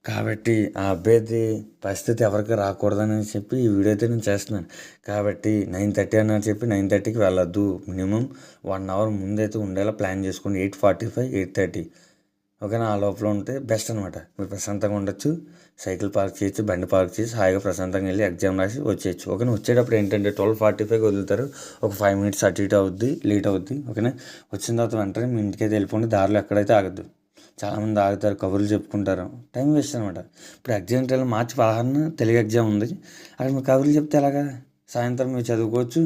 కాబట్టి ఆ అభ్యర్థి పరిస్థితి ఎవరికి రాకూడదని చెప్పి ఈ వీడియో అయితే నేను చేస్తున్నాను. కాబట్టి 9:30 అన్నారు చెప్పి 9:30కి వెళ్ళొద్దు. మినిమం 1 అవర్ ముందైతే ఉండేలా ప్లాన్ చేసుకోండి. 8:45, 8:30 ఓకేనా. ఆ లోపల ఉంటే బెస్ట్ అనమాట. మీరు ప్రశాంతంగా ఉండొచ్చు, సైకిల్ పార్క్ చేయొచ్చు, బండి పార్క్ చేసి హాయిగా ప్రశాంతంగా వెళ్ళి ఎగ్జామ్ రాసి వచ్చేయచ్చు. ఓకేనా. వచ్చేటప్పుడు ఏంటంటే 12:45కి వదులుతారు. ఒక 5 మినిట్స్ అటు ఇటు అవుద్ది, లేట్ అవుద్ది. ఓకేనా. వచ్చిన తర్వాత వెంటనే మీ ఇంటికైతే వెళ్ళిపోండి. దారిలో ఎక్కడైతే ఆగద్దు. చాలామంది ఆగుతారు, కబుర్లు చెప్పుకుంటారు, టైం వేస్ట్ అనమాట. ఇప్పుడు ఎగ్జామ్ టైంలో మార్చి 16న తెలుగు ఎగ్జామ్ ఉంది. అక్కడ మీరు కబుర్లు చెప్తే ఎలాగా? సాయంత్రం మీరు చదువుకోవచ్చు,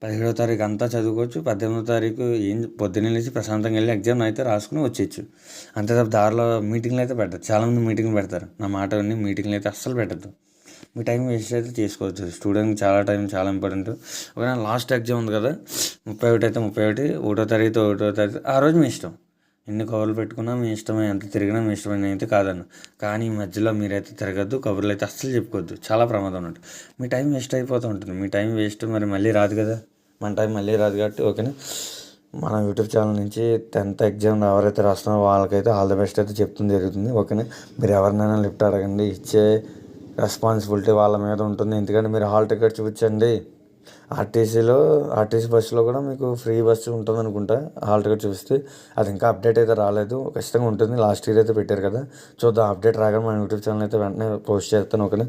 17వ తారీఖు అంతా చదువుకోవచ్చు, 18వ తారీఖు ఏం పొద్దున్నే లేచి ప్రశాంతంగా వెళ్ళి ఎగ్జామ్ అయితే రాసుకుని వచ్చేయచ్చు. అంతే తప్ప దారిలో మీటింగ్లు అయితే పెట్టదు. చాలామంది మీటింగ్లు పెడతారు. నా మాట విని మీటింగ్లు అయితే అస్సలు పెట్టద్దు. మీ టైం వేస్ట్ అయితే చేసుకోవచ్చు. స్టూడెంట్కి చాలా టైం చాలా ఇంపార్టెంట్. ఒకవేళ లాస్ట్ ఎగ్జామ్ ఉంది కదా, 31 అయితే 31, 1వ తారీఖు 1వ తారీఖు, ఆ రోజు మీ ఇష్టం. ఎన్ని కబుర్లు పెట్టుకున్నా మీ ఇష్టమే, ఎంత తిరిగినా మీ ఇష్టమైన అయితే కాదన్న. కానీ ఈ మధ్యలో మీరైతే తిరగద్దు, కబుర్లు అయితే అస్సలు చెప్పుకోవద్దు. చాలా ప్రమాదం ఉన్నట్టు. మీ టైం వేస్ట్ అయిపోతూ ఉంటుంది. మీ టైం వేస్ట్ మరి మళ్ళీ రాదు కదా. మన టైం మళ్ళీ రాదు కాబట్టి ఓకేనా. మన యూట్యూబ్ ఛానల్ నుంచి 10th ఎగ్జామ్ ఎవరైతే రాస్తున్నారో వాళ్ళకైతే ఆల్ ది బెస్ట్ అయితే చెప్తుంది జరుగుతుంది. ఓకేనా. మీరు ఎవరినైనా లిఫ్ట్ అడగండి, ఇచ్చే రెస్పాన్సిబిలిటీ వాళ్ళ మీద ఉంటుంది. ఎందుకంటే మీరు హాల్ టికెట్ చూపించండి. ఆర్టీసీ బస్సులో కూడా మీకు ఫ్రీ బస్సు ఉంటుంది అనుకుంటా. హాల్ టికెట్ చూపిస్తే అది ఇంకా అప్డేట్ అయితే రాలేదు. ఖచ్చితంగా ఉంటుంది. లాస్ట్ ఇయర్ అయితే పెట్టారు కదా. చూద్దాం, అప్డేట్ రాగానే మన యూట్యూబ్ ఛానల్ అయితే వెంటనే పోస్ట్ చేస్తాను. ఓకేనా.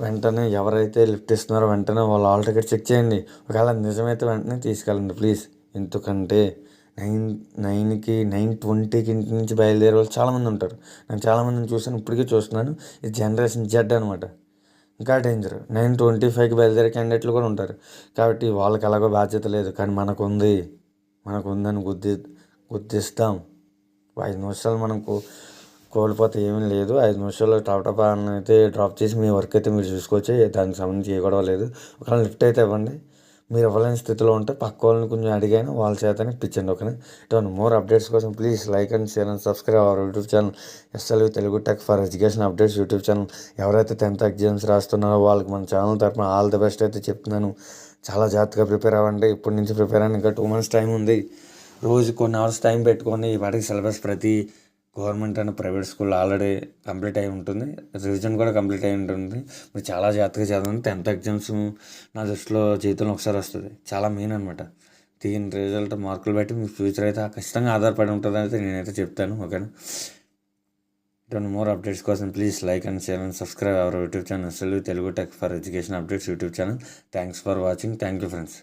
వెంటనే ఎవరైతే లిఫ్ట్ ఇస్తున్నారో వెంటనే వాళ్ళ హాల్ టికెట్ చెక్ చేయండి. ఒకవేళ నిజమైతే వెంటనే తీసుకెళ్ళండి ప్లీజ్. ఎందుకంటే 9:20కి ఇంటి నుంచి బయలుదేరే వాళ్ళు చాలామంది ఉంటారు. నేను చాలామందిని చూసాను, ఇప్పటికీ చూస్తున్నాను. ఇది జనరేషన్ జెడ్ అనమాట. ఇంకా డేంజర్. 9:25కి బయలుదేరే క్యాండిడేట్లు కూడా ఉంటారు. కాబట్టి వాళ్ళకి ఎలాగో బాధ్యత లేదు, కానీ మనకుందని గుర్తిస్తాం. 5 నిమిషాలు మనం కోల్పోతే ఏమీ లేదు. 5 నిమిషాల్లో టాప్ అయితే డ్రాప్ చేసి మీ వర్క్ అయితే మీరు చూసుకోవచ్చు. దానికి సంబంధించి ఏ గొడవ లేదు. ఒకవేళ లిఫ్ట్ అయితే ఇవ్వండి. మీరు ఇవ్వలేని స్థితిలో ఉంటే పక్క వాళ్ళని కొంచెం అడిగాను, వాళ్ళ చేతనే ఇప్పించండి. ఓకేనా. ఇటువంటి మోర్ అప్డేట్స్ కోసం please like and share and subscribe our YouTube channel SLV Telugu tech for education updates YouTube channel. ఎవరైతే 10th ఎగ్జామ్స్ రాస్తున్నారో వాళ్ళకి మన ఛానల్ తరఫున ఆల్ ది బెస్ట్ అయితే చెప్తున్నాను. చాలా జాగ్రత్తగా ప్రిపేర్ అవ్వండి. ఇప్పటి నుంచి ప్రిపేర్ అవ్వండి. ఇంకా 2 months టైం ఉంది. రోజు కొన్ని అవర్స్ టైం పెట్టుకొని వాటికి సిలబస్ ప్రతి government and private school already complete అయి ఉంటుంది. రివిజన్ కూడా కంప్లీట్ అయి ఉంటుంది. మీరు చాలా జాగ్రత్తగా చదవండి. 10th ఎగ్జామ్స్ నా దృష్టిలో జీవితంలో ఒకసారి వస్తుంది. చాలా మెయిన్ అనమాట. దీని రిజల్ట్ మార్కులు బట్టి మీ ఫ్యూచర్ అయితే ఖచ్చితంగా ఆధారపడి ఉంటుంది అయితే నేనైతే చెప్తాను. ఓకేనా. ఇటువంటి మోర్ అప్డేట్స్ కోసం please like and share and subscribe our YouTube channel SLV Telugu tech for education updates YouTube channel. Thanks for watching. Thank you friends.